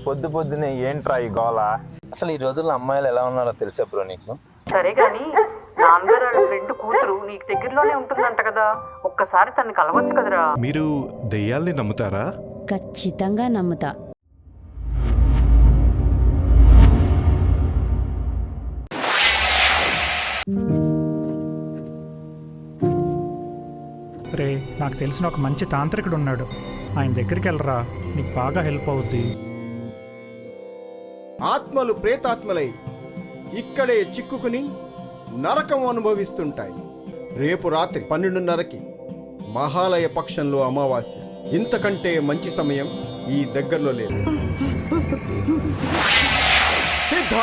పొద్దు పొద్దునే ఏంట్రా ఈ గోళ? అసలు ఈ రోజుల్లో అమ్మాయిలు ఎలా ఉన్నారో తెలుసా బ్రో నీకు? సరే గాని నాన్నగారు వాళ్ళ ఫ్రెండ్ కూతురు నీకు దగ్గరలోనే ఉంటుందంట కదా, ఒక్కసారి తన్ని కలవచ్చు కదరా. మీరు దెయ్యాల్ని నమ్ముతారా? ఖచ్చితంగా నమ్ముతా. రే, నాకు తెలిసిన ఒక మంచి తాంత్రికుడు ఉన్నాడు, ఆయన దగ్గరికి వెళ్ళరా, నీకు బాగా హెల్ప్ అవుద్ది. ఆత్మలు ప్రేతాత్మలై ఇక్కడే చిక్కుకుని నరకం అనుభవిస్తుంటాయి. రేపు రాత్రి 12:30కి మహాలయ పక్షంలో అమావాస్య. ఇంతకంటే మంచి సమయం ఈ దగ్గరలో లేదు. సిద్ధ